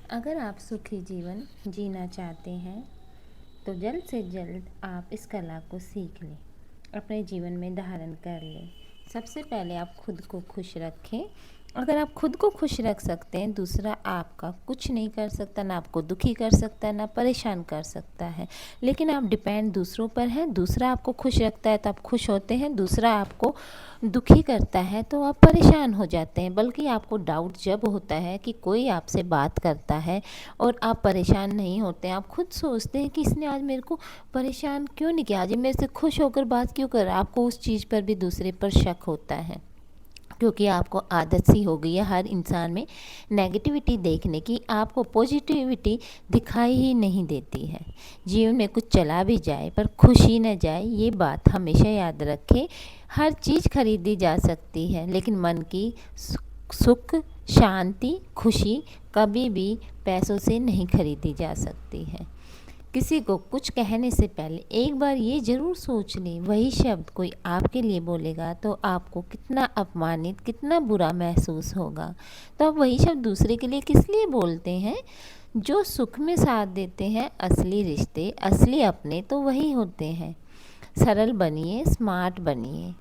अगर आप सुखी जीवन जीना चाहते हैं तो जल्द से जल्द आप इस कला को सीख लें, अपने जीवन में धारण कर लें। सबसे पहले आप खुद को खुश रखें। अगर आप खुद को खुश रख सकते हैं, दूसरा आपका कुछ नहीं कर सकता, ना आपको दुखी कर सकता है, ना परेशान कर सकता है। लेकिन आप डिपेंड दूसरों पर हैं। दूसरा आपको खुश रखता है तो आप खुश होते हैं, दूसरा आपको दुखी करता है तो आप परेशान हो जाते हैं। बल्कि आपको डाउट जब होता है कि कोई आपसे बात करता है और आप परेशान नहीं होते हैं, आप खुद सोचते हैं कि इसने आज मेरे को परेशान क्यों नहीं किया, आज ये मेरे से खुश होकर बात क्यों कर रहा है। आपको उस चीज़ पर भी दूसरे पर शक होता है, क्योंकि आपको आदत सी हो गई है हर इंसान में नेगेटिविटी देखने की। आपको पॉजिटिविटी दिखाई ही नहीं देती है। जीवन में कुछ चला भी जाए पर खुशी न जाए, ये बात हमेशा याद रखें। हर चीज़ खरीदी जा सकती है, लेकिन मन की सुख, शांति, खुशी कभी भी पैसों से नहीं खरीदी जा सकती है। किसी को कुछ कहने से पहले एक बार ये ज़रूर सोच लें, वही शब्द कोई आपके लिए बोलेगा तो आपको कितना अपमानित, कितना बुरा महसूस होगा। तो आप वही शब्द दूसरे के लिए किस लिए बोलते हैं? जो सुख में साथ देते हैं, असली रिश्ते, असली अपने तो वही होते हैं। सरल बनिए, स्मार्ट बनिए।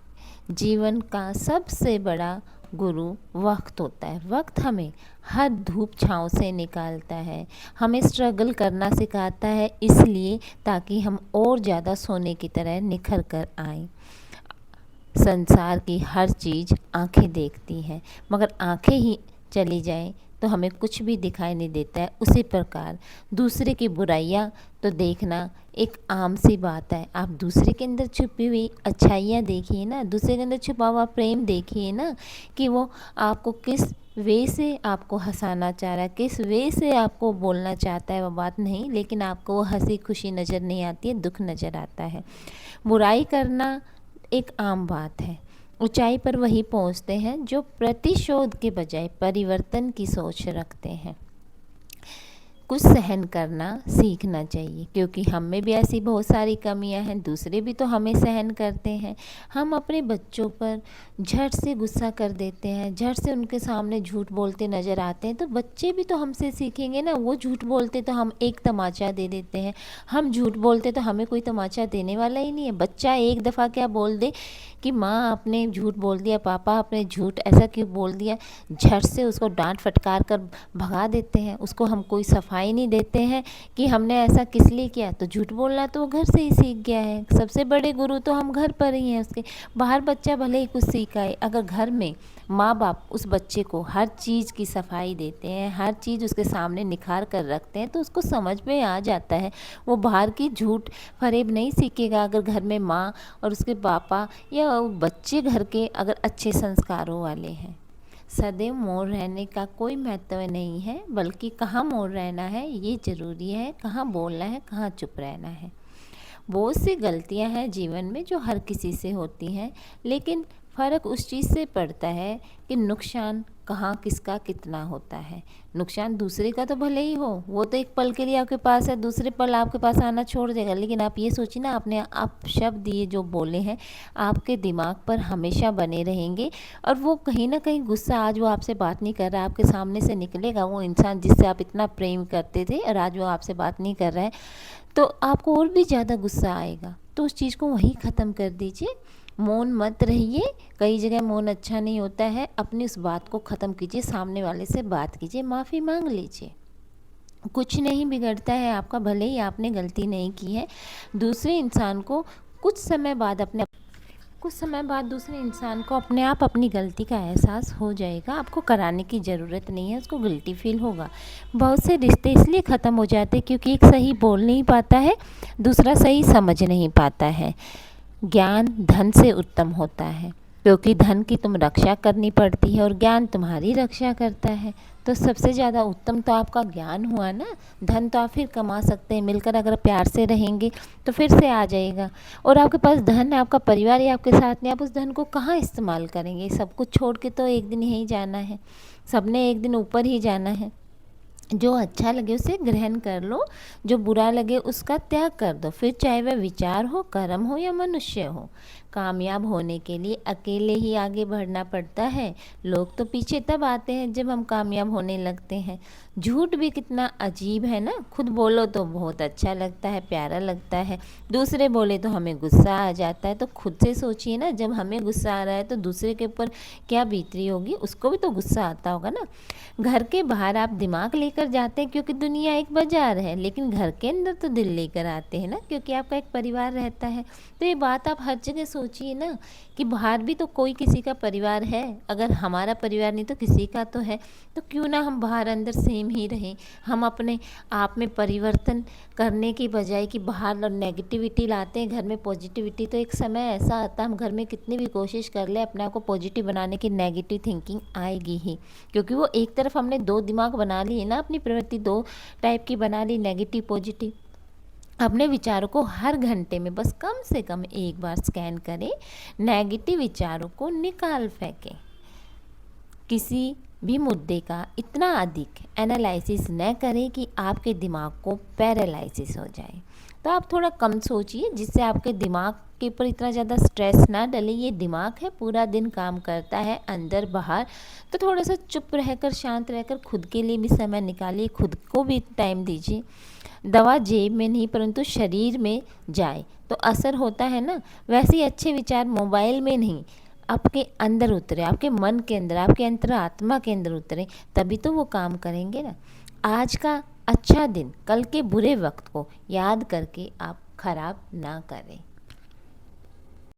जीवन का सबसे बड़ा गुरु वक्त होता है। वक्त हमें हर धूप छाँव से निकालता है, हमें स्ट्रगल करना सिखाता है, इसलिए ताकि हम और ज़्यादा सोने की तरह निखर कर आएँ। संसार की हर चीज़ आंखें देखती हैं, मगर आंखें ही चली जाएं तो हमें कुछ भी दिखाई नहीं देता है। उसी प्रकार दूसरे की बुराइयां तो देखना एक आम सी बात है। आप दूसरे के अंदर छुपी हुई अच्छाइयाँ देखिए ना, दूसरे के अंदर छुपा हुआ प्रेम देखिए ना, कि वो आपको किस वे से आपको हंसाना चाह रहा है, किस वे से आपको बोलना चाहता है, वो बात नहीं, लेकिन आपको वो हंसी खुशी नज़र नहीं आती है, दुख नज़र आता है। बुराई करना एक आम बात है। ऊंचाई पर वही पहुंचते हैं जो प्रतिशोध के बजाय परिवर्तन की सोच रखते हैं। कुछ सहन करना सीखना चाहिए, क्योंकि हम में भी ऐसी बहुत सारी कमियां हैं, दूसरे भी तो हमें सहन करते हैं। हम अपने बच्चों पर झट से गुस्सा कर देते हैं, झट से उनके सामने झूठ बोलते नज़र आते हैं, तो बच्चे भी तो हमसे सीखेंगे ना। वो झूठ बोलते तो हम एक तमाचा दे देते हैं, हम झूठ बोलते तो हमें कोई तमाचा देने वाला ही नहीं है। बच्चा एक दफ़ा क्या बोल दे कि माँ आपने झूठ बोल दिया, पापा आपने झूठ ऐसा क्यों बोल दिया, झट से उसको डांट फटकार कर भगा देते हैं। उसको हम कोई सफाई नहीं देते हैं कि हमने ऐसा किस लिए किया। तो झूठ बोलना तो वो घर से ही सीख गया है। सबसे बड़े गुरु तो हम घर पर ही हैं उसके। बाहर बच्चा भले ही कुछ सीखा है, अगर घर में माँ बाप उस बच्चे को हर चीज़ की सफाई देते हैं, हर चीज़ उसके सामने निखार कर रखते हैं, तो उसको समझ में आ जाता है। वो बाहर की झूठ फरेब नहीं सीखेगा अगर घर में माँ और उसके पापा या बच्चे घर के अगर अच्छे संस्कारों वाले हैं। सदैव मौन रहने का कोई महत्व नहीं है, बल्कि कहाँ मौन रहना है ये ज़रूरी है, कहाँ बोलना है, कहाँ चुप रहना है। बहुत सी गलतियां हैं जीवन में जो हर किसी से होती हैं, लेकिन फ़र्क उस चीज़ से पड़ता है कि नुकसान कहाँ किसका कितना होता है। नुकसान दूसरे का तो भले ही हो, वो तो एक पल के लिए आपके पास है, दूसरे पल आपके पास आना छोड़ देगा। लेकिन आप ये सोचिए ना, आपने आप शब्द ये जो बोले हैं आपके दिमाग पर हमेशा बने रहेंगे, और वो कहीं ना कहीं गुस्सा, आज वो आपसे बात नहीं कर रहा है, आपके सामने से निकलेगा वो इंसान जिससे आप इतना प्रेम करते थे, और आज वो आपसे बात नहीं कर रहा है, तो आपको और भी ज़्यादा गुस्सा आएगा। तो उस चीज़ को वहीं ख़त्म कर दीजिए। मौन मत रहिए। कई जगह मौन अच्छा नहीं होता है। अपनी उस बात को ख़त्म कीजिए, सामने वाले से बात कीजिए, माफ़ी मांग लीजिए। कुछ नहीं बिगड़ता है आपका, भले ही आपने गलती नहीं की है। दूसरे इंसान को कुछ समय बाद दूसरे इंसान को अपने आप अपनी गलती का एहसास हो जाएगा। आपको कराने की ज़रूरत नहीं है, उसको गिल्टी फील होगा। बहुत से रिश्ते इसलिए ख़त्म हो जाते हैं क्योंकि एक सही बोल नहीं पाता है, दूसरा सही समझ नहीं पाता है। ज्ञान धन से उत्तम होता है, क्योंकि धन की तुम रक्षा करनी पड़ती है और ज्ञान तुम्हारी रक्षा करता है। तो सबसे ज़्यादा उत्तम तो आपका ज्ञान हुआ ना। धन तो आप फिर कमा सकते हैं, मिलकर अगर प्यार से रहेंगे तो फिर से आ जाएगा। और आपके पास धन है, आपका परिवार ही आपके साथ नहीं, आप उस धन को कहाँ इस्तेमाल करेंगे? सब कुछ छोड़ के तो एक दिन यहीं जाना है, सबने एक दिन ऊपर ही जाना है। जो अच्छा लगे उसे ग्रहण कर लो, जो बुरा लगे उसका त्याग कर दो। फिर चाहे वह विचार हो, कर्म हो या मनुष्य हो। कामयाब होने के लिए अकेले ही आगे बढ़ना पड़ता है। लोग तो पीछे तब आते हैं जब हम कामयाब होने लगते हैं। झूठ भी कितना अजीब है ना, खुद बोलो तो बहुत अच्छा लगता है, प्यारा लगता है, दूसरे बोले तो हमें गुस्सा आ जाता है। तो खुद से सोचिए ना, जब हमें गुस्सा आ रहा है तो दूसरे के ऊपर क्या बीत रही होगी, उसको भी तो गुस्सा आता होगा ना। घर के बाहर आप दिमाग लेकर जाते हैं क्योंकि दुनिया एक बाजार है, लेकिन घर के अंदर तो दिल लेकर आते हैं ना, क्योंकि आपका एक परिवार रहता है। तो ये बात आप हर जगह सोचिए ना कि बाहर भी तो कोई किसी का परिवार है। अगर हमारा परिवार नहीं तो किसी का तो है। तो क्यों ना हम बाहर अंदर सेम ही रहें। हम अपने आप में परिवर्तन करने की बजाय कि बाहर नेगेटिविटी लाते हैं, घर में पॉजिटिविटी। तो एक समय ऐसा आता है हम घर में कितनी भी कोशिश कर ले अपने आप को पॉजिटिव बनाने की, नेगेटिव थिंकिंग आएगी ही। क्योंकि वो एक तरफ हमने दो दिमाग बना लिए ना, अपनी प्रवृत्ति दो टाइप की बना ली, नेगेटिव पॉजिटिव। अपने विचारों को हर घंटे में बस कम से कम एक बार स्कैन करें, नेगेटिव विचारों को निकाल फेंकें। किसी भी मुद्दे का इतना अधिक एनालिसिस न करें कि आपके दिमाग को पैरालिसिस हो जाए। तो आप थोड़ा कम सोचिए, जिससे आपके दिमाग के ऊपर इतना ज़्यादा स्ट्रेस ना डले। ये दिमाग है, पूरा दिन काम करता है अंदर बाहर। तो थोड़ा सा चुप रहकर, शांत रहकर खुद के लिए भी समय निकालिए, खुद को भी टाइम दीजिए। दवा जेब में नहीं परंतु शरीर में जाए तो असर होता है ना, वैसे ही अच्छे विचार मोबाइल में नहीं, आपके अंदर उतरे, आपके मन के अंदर, आपके अंतरात्मा के अंदर उतरे, तभी तो वो काम करेंगे ना। आज का अच्छा दिन कल के बुरे वक्त को याद करके आप खराब ना करें।